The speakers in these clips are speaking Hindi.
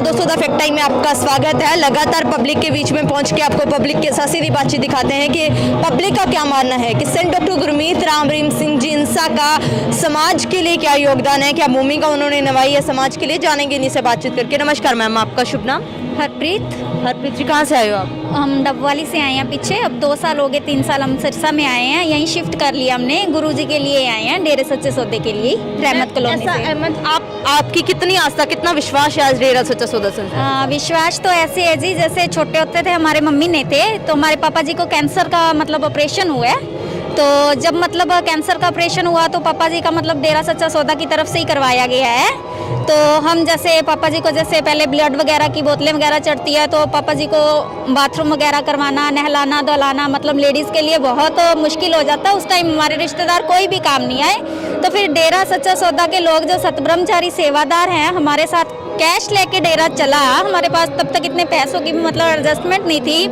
दोस्तों द फैक्ट टाइम में आपका स्वागत है। लगातार पब्लिक के बीच में पहुंच के आपको पब्लिक के साथ सीधी बातचीत दिखाते हैं कि पब्लिक का क्या मानना है कि सेंट डॉक्टर गुरमीत राम रहीम सिंह जी इंसा का समाज के लिए क्या योगदान है, क्या भूमिका उन्होंने निभाई है समाज के लिए। जानेंगे इन्हीं से बातचीत करके। नमस्कार मैम, आपका शुभ नाम? हरप्रीत जी, कहाँ से आए हो आप? हम डबवाली से आए हैं पीछे। अब 2 साल हो गए, 3 साल हम सिरसा में आए हैं। यहीं शिफ्ट कर लिया हमने। गुरुजी के लिए आए हैं, डेरे सच्चे सौदे के लिए, रहमत कॉलोनी से। आपकी कितनी आस्था, कितना विश्वास है आज डेरा सच्चा सौदा से? विश्वास तो ऐसे है जी, जैसे छोटे होते थे हमारे मम्मी ने थे तो हमारे पापा जी को कैंसर का मतलब ऑपरेशन हुआ है। तो जब मतलब कैंसर का ऑपरेशन हुआ तो पापा जी का मतलब डेरा सच्चा सौदा की तरफ से ही करवाया गया है। तो हम जैसे पापा जी को जैसे पहले ब्लड वगैरह की बोतलें वगैरह चढ़ती है तो पापा जी को बाथरूम वगैरह करवाना, नहलाना धुलाना मतलब लेडीज़ के लिए बहुत मुश्किल हो जाता है। उस टाइम हमारे रिश्तेदार कोई भी काम नहीं आए। तो फिर डेरा सच्चा सौदा के लोग जो सतब्रह्मचारी सेवादार हैं हमारे साथ कैश लेके डेरा चला। हमारे पास तब तक इतने पैसों की भी मतलब एडजस्टमेंट नहीं थी,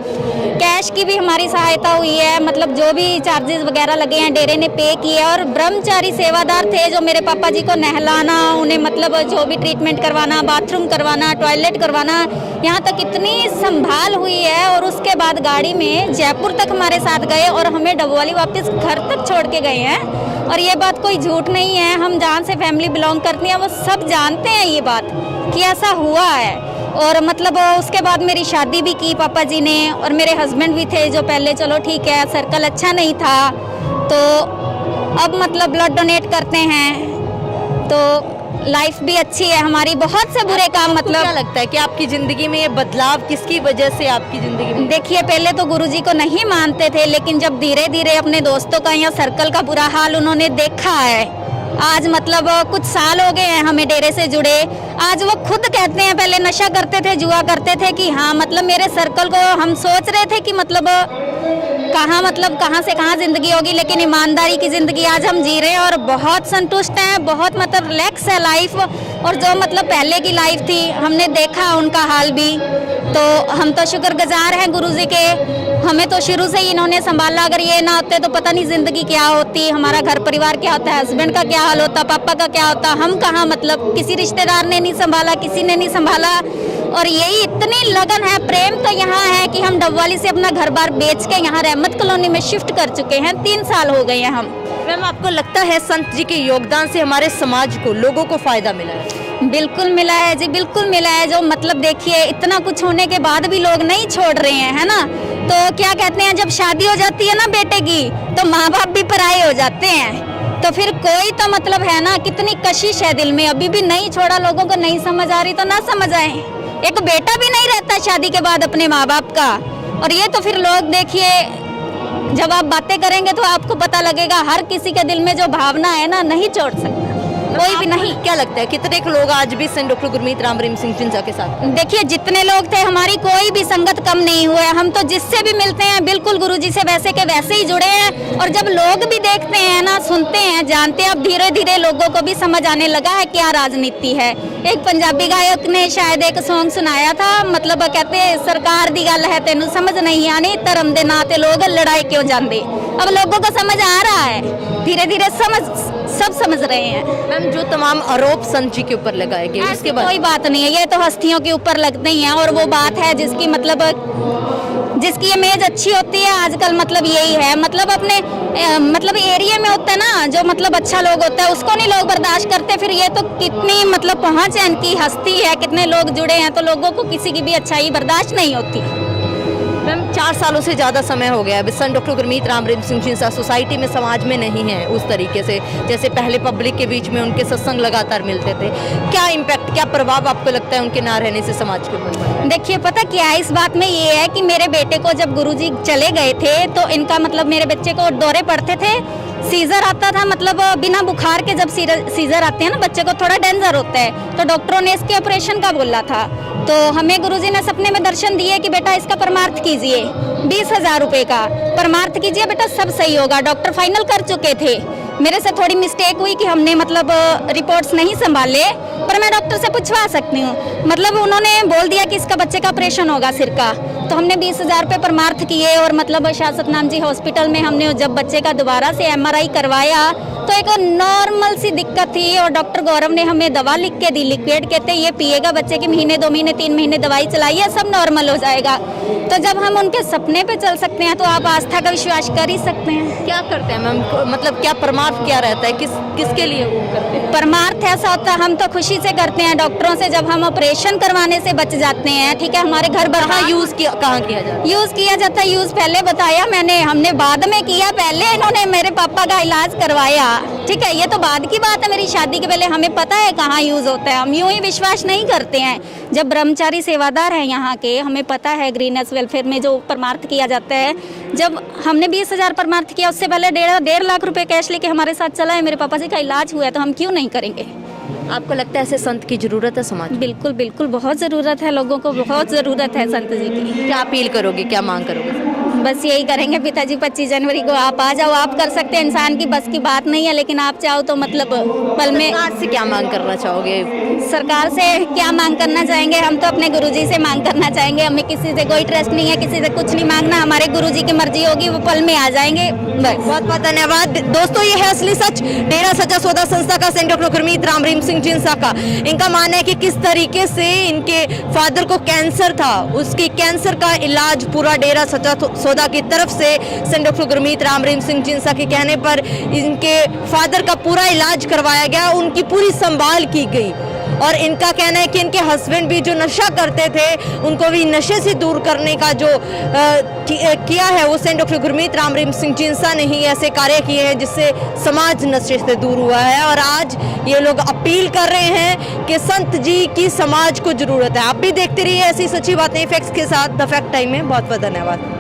कैश की भी हमारी सहायता हुई है। मतलब जो भी चार्जेस वगैरह लगे हैं डेरे ने पे किए। और ब्रह्मचारी सेवादार थे जो मेरे पापा जी को नहलाना, उन्हें मतलब जो भी ट्रीटमेंट करवाना, बाथरूम करवाना, टॉयलेट करवाना, यहाँ तक इतनी संभाल हुई है। और उसके बाद गाड़ी में जयपुर तक हमारे साथ गए और हमें डबवाली वापस घर तक छोड़ के गए हैं। और ये बात कोई झूठ नहीं है, हम जहाँ से फैमिली बिलोंग करती हैं वो सब जानते हैं ये बात कि ऐसा हुआ है। और मतलब उसके बाद मेरी शादी भी की पापा जी ने। और मेरे हस्बैंड भी थे जो पहले चलो ठीक है सर्कल अच्छा नहीं था तो अब मतलब ब्लड डोनेट करते हैं तो लाइफ भी अच्छी है हमारी। बहुत से बुरे काम मतलब क्या लगता है कि आपकी ज़िंदगी में ये बदलाव किसकी वजह से आपकी ज़िंदगी में? देखिए पहले तो गुरुजी को नहीं मानते थे, लेकिन जब धीरे धीरे अपने दोस्तों का या सर्कल का बुरा हाल उन्होंने देखा है। आज मतलब कुछ साल हो गए हैं हमें डेरे से जुड़े। आज वो खुद कहते हैं पहले नशा करते थे, जुआ करते थे कि हाँ मतलब मेरे सर्कल को हम सोच रहे थे कि मतलब कहाँ से कहाँ ज़िंदगी होगी, लेकिन ईमानदारी की ज़िंदगी आज हम जी रहे हैं और बहुत संतुष्ट हैं। बहुत मतलब रिलैक्स है लाइफ। और जो मतलब पहले की लाइफ थी हमने देखा उनका हाल भी, तो हम तो शुक्रगुजार हैं गुरुजी के। हमें तो शुरू से ही इन्होंने संभाला। अगर ये ना होते तो पता नहीं ज़िंदगी क्या होती, हमारा घर परिवार क्या होता, हस्बैंड का क्या हाल होता, पापा का क्या होता। हम कहाँ मतलब किसी रिश्तेदार ने नहीं संभाला, किसी ने नहीं संभाला। और यही इतनी लगन है, प्रेम तो यहाँ है कि हम डबवाली से अपना घर बार बेच के यहाँ रहमत कॉलोनी में शिफ्ट कर चुके हैं। 3 साल हो गए हैं हम। मैम आपको लगता है संत जी के योगदान से हमारे समाज को, लोगों को फायदा मिला है? बिल्कुल मिला है जी, बिल्कुल मिला है। जो मतलब देखिए इतना कुछ होने के बाद भी लोग नहीं छोड़ रहे हैं, है ना। तो क्या कहते हैं जब शादी हो जाती है ना बेटे की तो माँ बाप भी पराये हो जाते हैं। तो फिर कोई तो मतलब है ना, कितनी कशिश है दिल में, अभी भी नहीं छोड़ा। लोगों को नहीं समझ आ रही तो ना समझ आए। एक बेटा भी नहीं रहता शादी के बाद अपने माँ बाप का। और ये तो फिर लोग देखिए जब आप बातें करेंगे तो आपको पता लगेगा हर किसी के दिल में जो भावना है ना नहीं छोड़ सकता कोई भी नहीं। क्या लगता है कितने लोग आज भी सेंट डॉक्टर गुरमीत राम रहीम सिंह जिंसा के साथ? देखिए जितने लोग थे हमारी कोई भी संगत कम नहीं हुआ है। हम तो जिससे भी मिलते हैं बिल्कुल गुरुजी से वैसे के वैसे ही जुड़े हैं। और जब लोग भी देखते हैं ना, सुनते हैं, जानते हैं, अब धीरे धीरे लोगों को भी समझ आने लगा है क्या राजनीति है। एक पंजाबी गायक ने शायद एक सॉन्ग सुनाया था, मतलब कहते सरकार दी गल है तेनू समझ नहीं आनी, धर्म दे नां ते लोग लड़ाई क्यों जाते। अब लोगों को समझ आ रहा है, धीरे धीरे सब समझ रहे हैं। मैम जो तमाम आरोप संत जी के ऊपर लगाए गए उसके बाद कोई बात नहीं है, ये तो हस्तियों के ऊपर लगते ही हैं। और वो बात है जिसकी मतलब जिसकी इमेज अच्छी होती है आजकल मतलब यही है। मतलब अपने मतलब एरिया में होता है ना जो मतलब अच्छा लोग होता है उसको नहीं लोग बर्दाश्त करते। फिर ये तो कितनी मतलब पहुंच है इनकी, हस्ती है, कितने लोग जुड़े हैं, तो लोगों को किसी की भी अच्छाई बर्दाश्त नहीं होती। मैम 4 सालों से ज़्यादा समय हो गया है संत डॉक्टर गुरमीत राम रहीम सिंह जिंसा सोसाइटी में, समाज में नहीं है उस तरीके से जैसे पहले पब्लिक के बीच में उनके सत्संग लगातार मिलते थे। क्या इम्पैक्ट, क्या प्रभाव आपको लगता है उनके ना रहने से समाज के ऊपर? देखिए पता क्या है, इस बात में ये है कि मेरे बेटे को जब गुरुजी चले गए थे तो इनका मतलब मेरे बच्चे को दौरे पड़ते थे, सीजर आता था। मतलब बिना बुखार के जब सीजर आते हैं ना बच्चे को थोड़ा डेंजर होता है, तो डॉक्टरों ने इसके ऑपरेशन का बोला था। तो हमें गुरुजी ने सपने में दर्शन दिए कि बेटा इसका परमार्थ कीजिए, 20,000 रुपये का परमार्थ कीजिए बेटा, सब सही होगा। डॉक्टर फाइनल कर चुके थे। मेरे से थोड़ी मिस्टेक हुई कि हमने मतलब रिपोर्ट्स नहीं संभाले, पर मैं डॉक्टर से पूछवा सकती हूँ। मतलब उन्होंने बोल दिया कि इसका बच्चे का ऑपरेशन होगा सिर का, तो हमने 20,000 रुपये परमार्थ किए। और मतलब शाह सतनाम जी हॉस्पिटल में हमने जब बच्चे का दोबारा से MRI करवाया तो एक नॉर्मल सी दिक्कत थी और डॉक्टर गौरव ने हमें दवा लिख के दी, लिक्विड कहते हैं, ये पिएगा बच्चे के महीने 2 महीने 3 महीने दवाई चलाइए सब नॉर्मल हो जाएगा। तो जब हम उनके सपने पे चल सकते हैं तो आप आस्था का विश्वास कर ही सकते हैं। क्या करते हैं मैम, मतलब क्या परमार्थ क्या रहता है, किसके लिए वो करते हैं? परमार्थ ऐसा होता है, हम तो खुशी से करते हैं डॉक्टरों से, जब हम ऑपरेशन करवाने से बच जाते हैं, ठीक है, हमारे घर कहाँ यूज किया जाता है? यूज किया जाता है, यूज पहले बताया मैंने, हमने बाद में किया, पहले इन्होंने मेरे पापा का इलाज करवाया, ठीक है, ये तो बाद की बात है, मेरी शादी के पहले हमें पता है कहाँ यूज होता है, हम यूं ही विश्वास नहीं करते हैं। जब ब्रह्मचारी सेवादार हैं यहाँ के, हमें पता है ग्रीनस वेलफेयर में जो परमार्थ किया जाता है, जब हमने 20,000 परमार्थ किया, उससे पहले 1.5 लाख रुपए कैश लेके हमारे साथ चला है, मेरे पापा जी का इलाज हुआ है, तो हम क्यों नहीं करेंगे? आपको लगता है ऐसे संत की जरूरत है समाज में? बिल्कुल बिल्कुल, बहुत ज़रूरत है, लोगों को बहुत ज़रूरत है संत जी की। क्या अपील करोगे, क्या मांग करोगे? बस यही करेंगे पिताजी 25 जनवरी को आप आ जाओ, आप कर सकते हैं, इंसान की बस की बात नहीं है, लेकिन आप चाहो तो मतलब पल में। सरकार से क्या मांग करना चाहोगे? सरकार से क्या मांग करना चाहेंगे, हम तो अपने गुरुजी से मांग करना चाहेंगे, हमें किसी से कोई ट्रस्ट नहीं है, किसी से कुछ नहीं मांगना, हमारे गुरुजी की मर्जी होगी, वो पल में आ जाएंगे बस। बहुत बहुत धन्यवाद दोस्तों, ये है असली सच डेरा सच्चा सौदा संस्था का सेंट डॉक्टर गुरमीत राम रहीम सिंह जिंसा का। इनका मानना है कि किस तरीके से इनके फादर को कैंसर था, उसकी कैंसर का इलाज पूरा डेरा सच्चा सौदा की तरफ से सेंट डॉक्टर गुरमीत राम रहीम सिंह जिंसा के कहने पर इनके फादर का पूरा इलाज करवाया गया, उनकी पूरी संभाल की गई। और इनका कहना है कि इनके हस्बैंड भी जो नशा करते थे, उनको भी नशे से दूर करने का जो किया है, वो सेंट डॉक्टर गुरमीत राम रहीम सिंह जिंसा ने ही ऐसे कार्य किए हैं जिससे समाज नशे से दूर हुआ है। और आज ये लोग अपील कर रहे हैं कि संत जी की समाज को जरूरत है। आप भी देखते रहिए ऐसी सच्ची बातें फैक्ट्स के साथ द फैक्ट टाइम में। बहुत बहुत धन्यवाद।